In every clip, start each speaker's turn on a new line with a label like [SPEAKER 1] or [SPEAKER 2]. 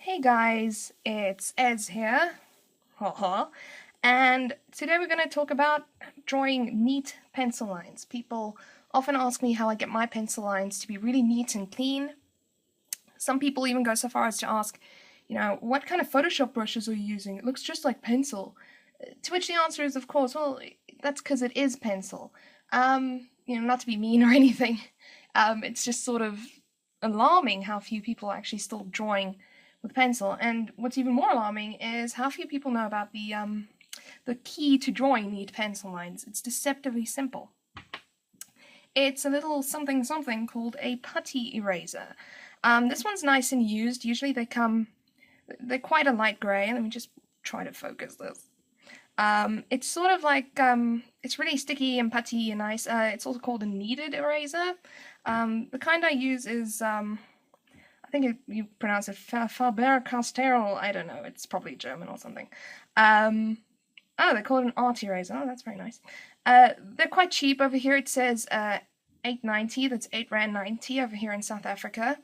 [SPEAKER 1] Hey guys, it's Ez here, haha, and today we're going to talk about drawing neat pencil lines. People often ask me how I get my pencil lines to be really neat and clean. Some people even go so far as to ask, what kind of Photoshop brushes are you using? It looks just like pencil. To which the answer is, of course, well, that's because it is pencil. Not to be mean or anything. It's just sort of alarming how few people are actually still drawing with pencil. And what's even more alarming is how few people know about the key to drawing neat pencil lines. It's deceptively simple. It's a little something something called a putty eraser. This one's nice and used. Usually they're quite a light gray. Let me just try to focus this. It's sort of like, it's really sticky and putty and nice. It's also called a kneaded eraser. The kind I use is, I think you pronounce it Faber-Castell. I don't know. It's probably German or something. Oh, they call it an art eraser. Oh, that's very nice. They're quite cheap. Over here it says $8.90. That's R8.90 over here in South Africa.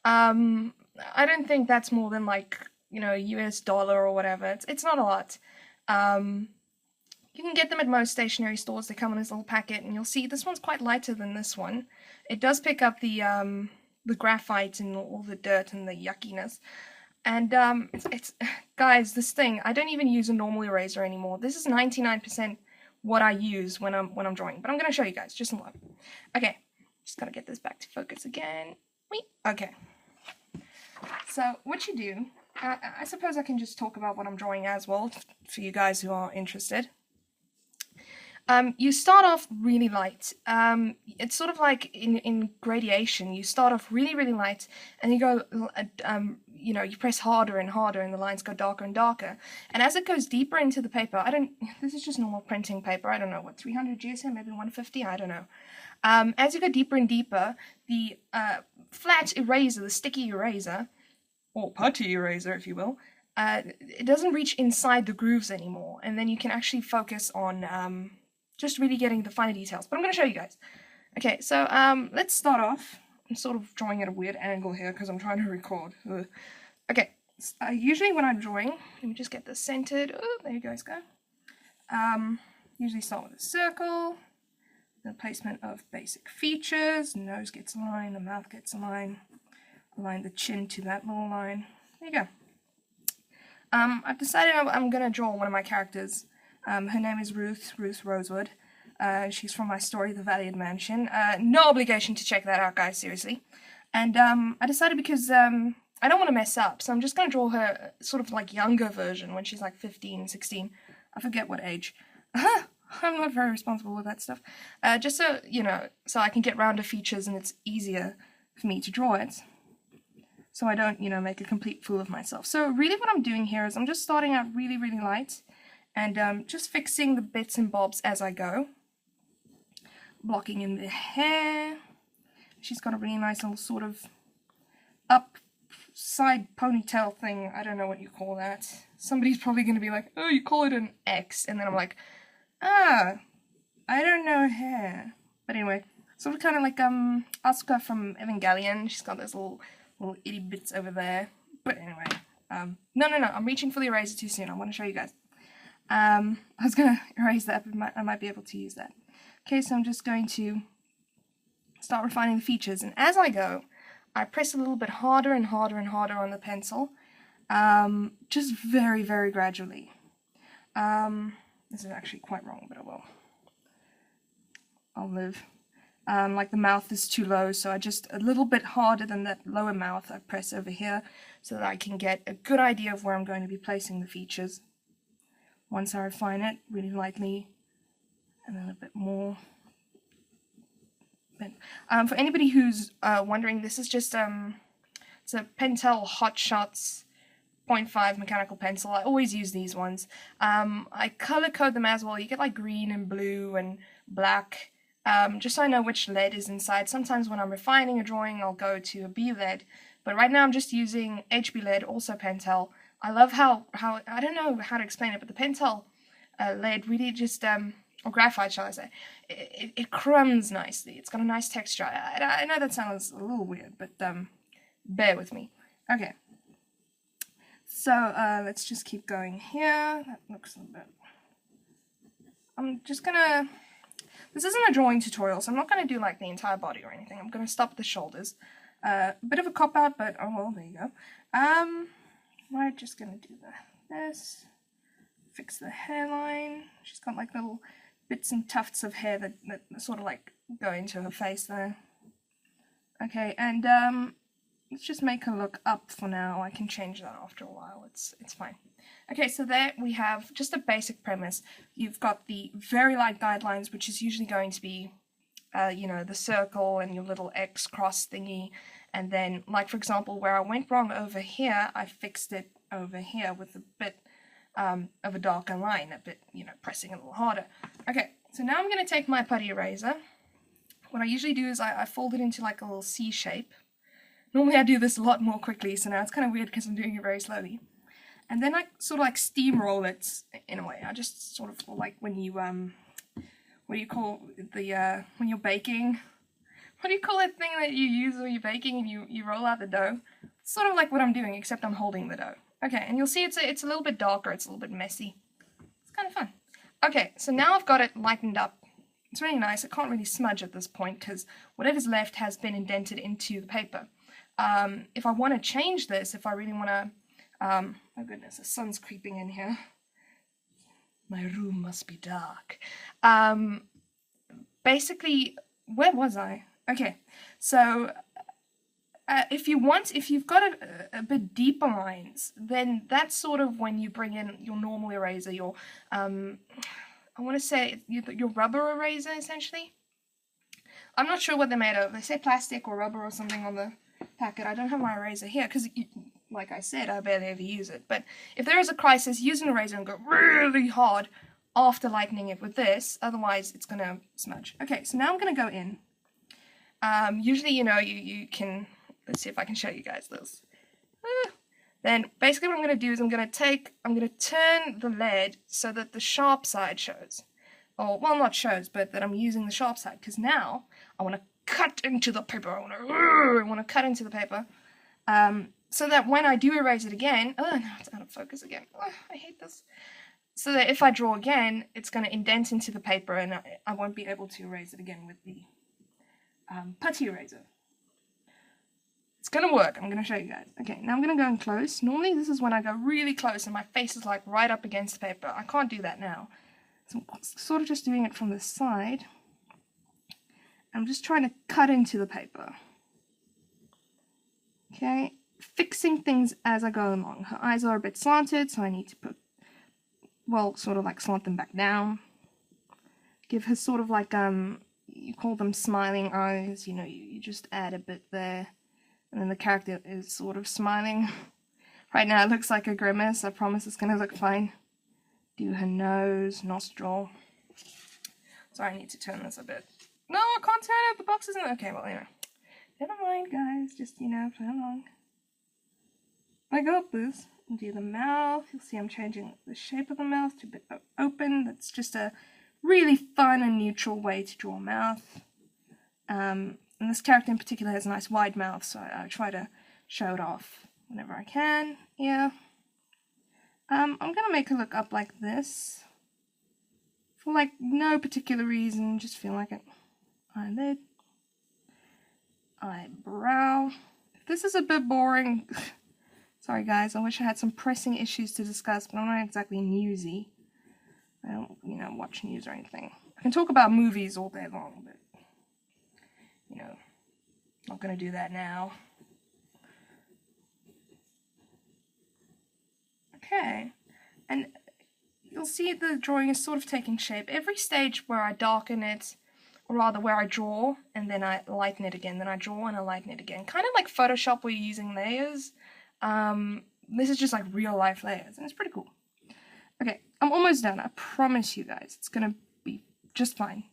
[SPEAKER 1] I don't think that's more than like, US dollar or whatever. It's not a lot. You can get them at most stationery stores. They come in this little packet, and you'll see this one's quite lighter than this one. It does pick up the graphite and all the dirt and the yuckiness. And it's guys, this thing, I don't even use a normal eraser anymore. This is 99% what I use when I'm drawing. But I'm gonna show you guys just a lot. Okay, just gotta get this back to focus again. Wait. Okay. So what you do, I suppose I can just talk about what I'm drawing as well for you guys who are interested. You start off really light. It's sort of like in gradation. You start off really, really light, and you go, you press harder and harder, and the lines go darker and darker. And as it goes deeper into the paper, this is just normal printing paper. I don't know, what, 300 GSM, maybe 150, I don't know. As you go deeper and deeper, the flat eraser, the sticky eraser, or putty eraser, if you will, it doesn't reach inside the grooves anymore, and then you can actually focus on just really getting the finer details. But I'm going to show you guys. Okay, so let's start off. I'm sort of drawing at a weird angle here because I'm trying to record. Ugh. Okay, usually when I'm drawing, let me just get this centered. Oh, there you guys go. Usually start with a circle, the placement of basic features. Nose gets a line, the mouth gets a line. Align the chin to that little line. There you go. I've decided I'm going to draw one of my characters. Her name is Ruth Rosewood. She's from my story, The Valiant Mansion. No obligation to check that out, guys, seriously. And I decided because I don't want to mess up, so I'm just going to draw her sort of like younger version when she's like 15, 16. I forget what age. I'm not very responsible with that stuff. Just so, so I can get rounder features and it's easier for me to draw it. So I don't, make a complete fool of myself. So really what I'm doing here is I'm just starting out really, really light and just fixing the bits and bobs as I go. Blocking in the hair. She's got a really nice little sort of upside ponytail thing. I don't know what you call that. Somebody's probably going to be like, oh, you call it an X. And then I'm like, I don't know hair. But anyway, sort of kind of like Asuka from Evangelion. She's got those little itty bits over there. But anyway, no, I'm reaching for the eraser too soon. I want to show you guys. I was going to erase that, but I might be able to use that. Okay, so I'm just going to start refining the features, and as I go, I press a little bit harder and harder and harder on the pencil, just very, very gradually. This is actually quite wrong, but I'll live. Like the mouth is too low, so I just a little bit harder than that lower mouth I press over here so that I can get a good idea of where I'm going to be placing the features. Once I refine it really lightly, and then a bit more. For anybody who's wondering, this is just it's a Pentel Hot Shots 0.5 mechanical pencil. I always use these ones. I color code them as well. You get like green and blue and black. Just so I know which lead is inside. Sometimes when I'm refining a drawing, I'll go to a B lead, but right now I'm just using HB lead, also Pentel. I love how I don't know how to explain it, but the Pentel lead really just, or graphite, shall I say, it crumbs nicely. It's got a nice texture. I know that sounds a little weird, but bear with me. Okay. So let's just keep going here. That looks a bit... I'm just gonna... This isn't a drawing tutorial, so I'm not gonna do like the entire body or anything. I'm gonna stop at the shoulders. Bit of a cop-out, but oh well, there you go. We're just gonna do this. Fix the hairline. She's got like little bits and tufts of hair that sort of like go into her face there. Okay, and let's just make her look up for now. I can change that after a while. It's fine. Okay, so there we have just a basic premise. You've got the very light guidelines, which is usually going to be, you know, the circle and your little X cross thingy. And then, like for example, where I went wrong over here, I fixed it over here with a bit of a darker line, a bit, you know, pressing a little harder. Okay, so now I'm going to take my putty eraser. What I usually do is I fold it into like a little C shape. Normally I do this a lot more quickly, so now it's kind of weird because I'm doing it very slowly. And then I sort of like steamroll it in a way. I just sort of like when you, what do you call the, when you're baking? What do you call that thing that you use when you're baking and you roll out the dough? It's sort of like what I'm doing, except I'm holding the dough. Okay, and you'll see it's a little bit darker, it's a little bit messy. It's kind of fun. Okay, so now I've got it lightened up. It's really nice. It can't really smudge at this point because whatever's left has been indented into the paper. If I want to change this, if I really want to... oh goodness, the sun's creeping in here. My room must be dark. Basically, where was I? Okay, so if you've got a bit deeper lines, then that's sort of when you bring in your normal eraser, your I want to say your rubber eraser, essentially. I'm not sure what they're made of. They say plastic or rubber or something on the packet. I don't have my eraser here because, like I said, I barely ever use it. But if there is a crisis, use an eraser and go really hard after lightening it with this. Otherwise, it's going to smudge. Okay, so now I'm going to go in. Usually, you know, you can... Let's see if I can show you guys this. Then basically what I'm going to do is I'm going to turn the lead so that the sharp side shows. Or, well, not shows, but that I'm using the sharp side. Because now I want to cut into the paper. I want to cut into the paper. So that when I do erase it again... Oh, no, it's out of focus again. Oh, I hate this. So that if I draw again, it's going to indent into the paper and I won't be able to erase it again with the putty eraser. It's going to work. I'm going to show you guys. Okay, now I'm going to go in close. Normally this is when I go really close and my face is like right up against the paper. I can't do that now. So I'm sort of just doing it from the side. I'm just trying to cut into the paper. Okay, fixing things as I go along. Her eyes are a bit slanted, so I need to put, well, sort of like slant them back down. Give her sort of like, you call them smiling eyes, you know, you just add a bit there. And then the character is sort of smiling. Right now it looks like a grimace. I promise it's going to look fine. Do her nose, nostril. Sorry, I need to turn this a bit. No, I can't turn it. The box isn't... Okay, well, anyway. Never mind, guys. Just, you know, play along. I got this. And do the mouth. You'll see I'm changing the shape of the mouth to a bit open. That's just a really fun and neutral way to draw a mouth. And this character in particular has a nice wide mouth, so I try to show it off whenever I can. Yeah. I'm going to make her look up like this. For like no particular reason, just feel like it. Eyelid. Eyebrow. If this is a bit boring, sorry guys, I wish I had some pressing issues to discuss, but I'm not exactly newsy. I don't, you know, watch news or anything. I can talk about movies all day long, but, you know, not going to do that now. Okay, and you'll see the drawing is sort of taking shape. Every stage where I darken it, or rather where I draw, and then I lighten it again, then I draw and I lighten it again. Kind of like Photoshop where you're using layers. This is just like real life layers, and it's pretty cool. Okay, I'm almost done. I promise you guys, it's going to be just fine.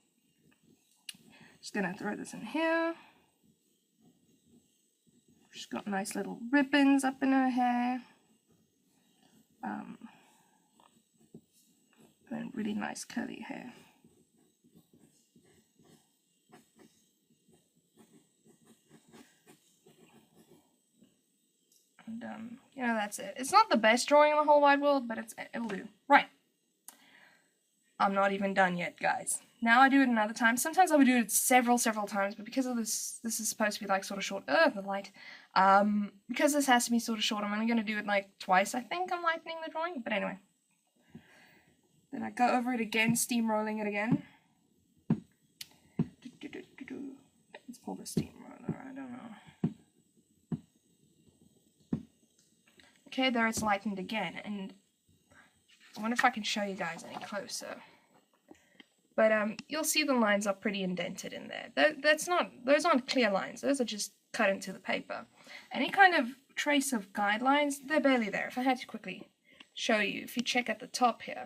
[SPEAKER 1] Just going to throw this in here. She's got nice little ribbons up in her hair. And really nice curly hair. And You know, that's it. It's not the best drawing in the whole wide world, but it'll do. Right. I'm not even done yet, guys. Now I do it another time. Sometimes I would do it several times, but because of this is supposed to be like sort of short. The light. Because this has to be sort of short, I'm only going to do it like twice, I think. I'm lightening the drawing, but anyway. Then I go over it again, steamrolling it again. Let's pull the steamroller, I don't know. Okay, there it's lightened again, and I wonder if I can show you guys any closer. But you'll see the lines are pretty indented in there. Those aren't clear lines, those are just cut into the paper. Any kind of trace of guidelines, they're barely there. If I had to quickly show you, if you check at the top here.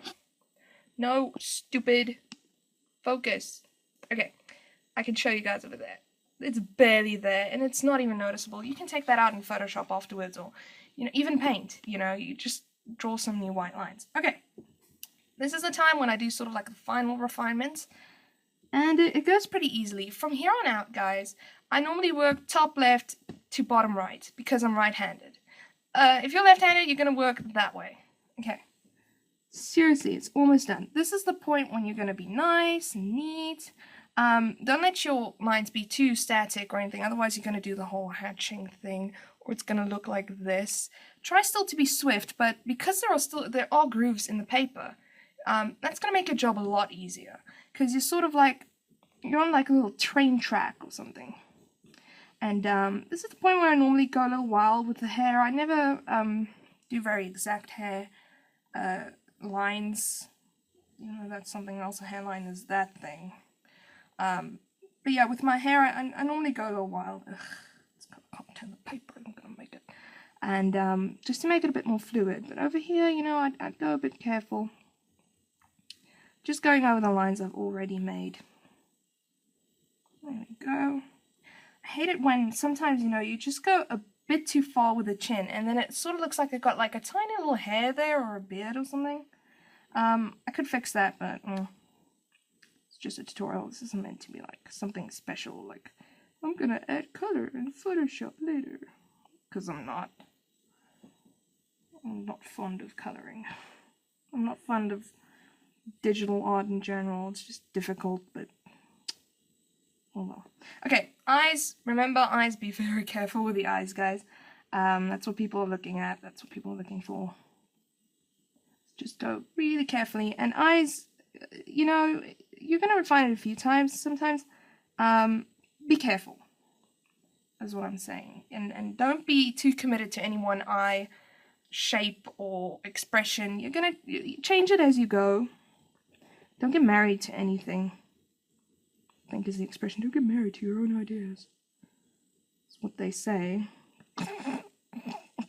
[SPEAKER 1] No, stupid. Focus. Okay, I can show you guys over there. It's barely there, and it's not even noticeable. You can take that out in Photoshop afterwards, or, you know, even paint. You know, you just draw some new white lines. Okay, this is the time when I do sort of like the final refinements, and it goes pretty easily. From here on out, guys, I normally work top left to bottom right, because I'm right-handed. If you're left-handed, you're going to work that way. Okay. Seriously, it's almost done. This is the point when you're going to be nice and neat. Don't let your lines be too static or anything, otherwise you're going to do the whole hatching thing, or it's going to look like this. Try still to be swift, but because there are grooves in the paper, that's going to make your job a lot easier, because you're on like a little train track or something. And this is the point where I normally go a little wild with the hair. I never do very exact hair lines. You know, that's something else. A hairline is that thing. But yeah, with my hair, I normally go a little wild. Ugh, it's got content the paper. I'm gonna make it, and just to make it a bit more fluid. But over here, you know, I'd go a bit careful. Just going over the lines I've already made. There we go. I hate it when sometimes, you know, you just go a bit too far with the chin, and then it sort of looks like I've got like a tiny little hair there, or a beard or something. I could fix that, but it's just a tutorial. This isn't meant to be like something special, like I'm gonna add color in Photoshop later, because I'm not fond of coloring. I'm not fond of digital art in general. It's just difficult, but oh well. Okay, eyes. Remember, eyes. Be very careful with the eyes, guys. That's what people are looking at. That's what people are looking for. Just go really carefully. And eyes, you know, you're going to refine it a few times sometimes. Be careful, is what I'm saying. And don't be too committed to any one eye shape or expression. You're going to change it as you go. Don't get married to anything. I think is the expression. Don't get married to your own ideas. That's what they say. I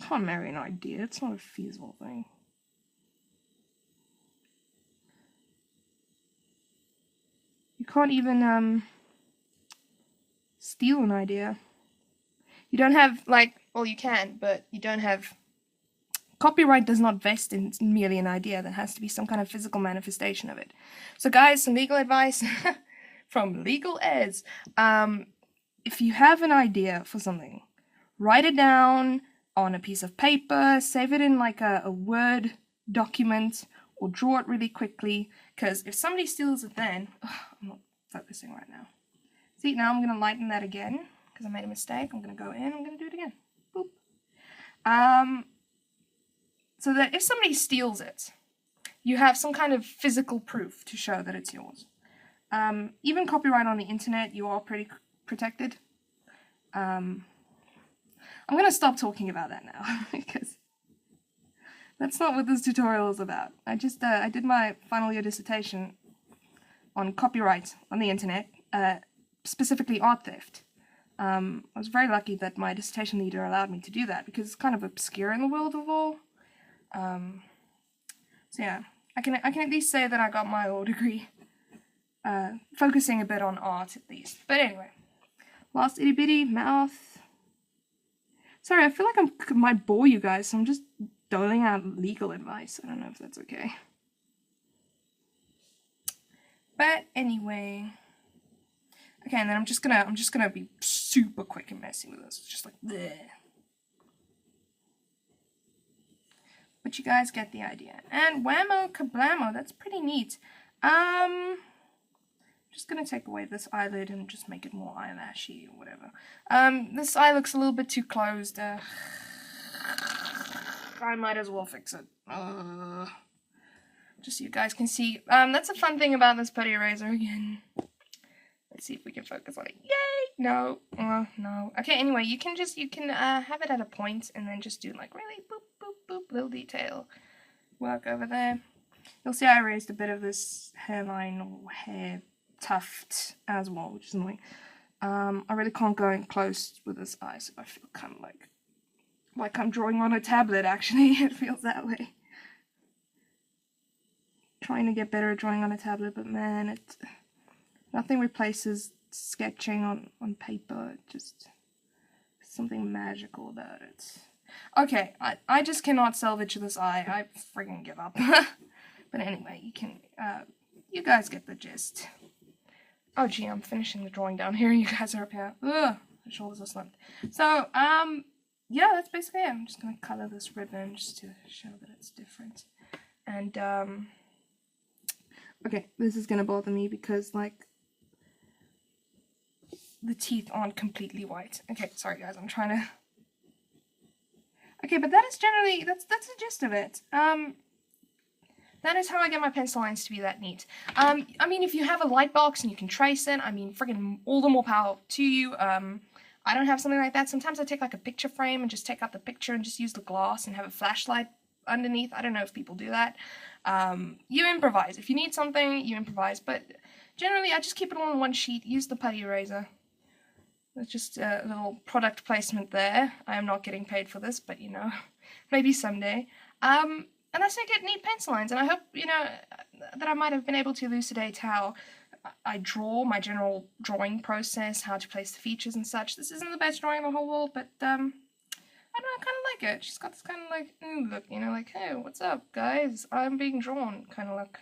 [SPEAKER 1] can't marry an idea. It's not a feasible thing. You can't even steal an idea. You don't have, like, well, you can, but you don't have... Copyright does not vest in merely an idea. There has to be some kind of physical manifestation of it. So guys, some legal advice from Legal Eds. If you have an idea for something, write it down on a piece of paper, save it in like a Word document, or draw it really quickly, because if somebody steals it then... I'm not focusing right now. See, now I'm going to lighten that again, because I made a mistake. I'm going to go in, I'm going to do it again. Boop. So that if somebody steals it, you have some kind of physical proof to show that it's yours. Even copyright on the internet, you are pretty protected. I'm going to stop talking about that now, because that's not what this tutorial is about. I did my final year dissertation on copyright on the internet, specifically art theft. I was very lucky that my dissertation leader allowed me to do that, because it's kind of obscure in the world of law. So yeah, I can at least say that I got my law degree, focusing a bit on art at least. But anyway, last itty bitty mouth. Sorry, I feel like I might bore you guys, so I'm just doling out legal advice. I don't know if that's okay. But anyway, okay, and then I'm just gonna be super quick and messy with this, just like bleh. But you guys get the idea. And whammo kablamo, that's pretty neat. Just gonna take away this eyelid and just make it more eyelashy or whatever. This eye looks a little bit too closed. I might as well fix it. Just so you guys can see. That's a fun thing about this putty eraser again. Let's see if we can focus on it. Yay! No. No. Okay, anyway, you can have it at a point and then just do like really boop, boop, boop, little detail work over there. You'll see I erased a bit of this hairline or hair tuft as well, which is annoying. I really can't go in close with this eye, so I feel kind of like I'm drawing on a tablet, actually. It feels that way. Trying to get better at drawing on a tablet, but man, nothing replaces sketching on paper. It just something magical about it. Okay, I just cannot salvage this eye. I friggin' give up. But anyway, you guys get the gist. Oh gee, I'm finishing the drawing down here. You guys are up here. Ugh, my shoulders are slumped. So, yeah, that's basically it. I'm just gonna color this ribbon just to show that it's different. And, okay, this is gonna bother me because, like, the teeth aren't completely white. Okay, sorry guys, I'm trying to... Okay, but that is generally, that's the gist of it. That is how I get my pencil lines to be that neat. I mean, if you have a lightbox and you can trace it, I mean, friggin' all the more power to you. I don't have something like that. Sometimes I take like a picture frame and just take out the picture and just use the glass and have a flashlight underneath. I don't know if people do that. You improvise. If you need something, you improvise. But generally, I just keep it all on one sheet. Use the putty eraser. That's just a little product placement there. I am not getting paid for this, but you know, maybe someday. And that's how I get neat pencil lines, and I hope, you know, that I might have been able to elucidate how I draw, my general drawing process, how to place the features and such. This isn't the best drawing in the whole world, but, I don't know, I kind of like it. She's got this kind of, like, look, you know, like, hey, what's up, guys? I'm being drawn kind of look.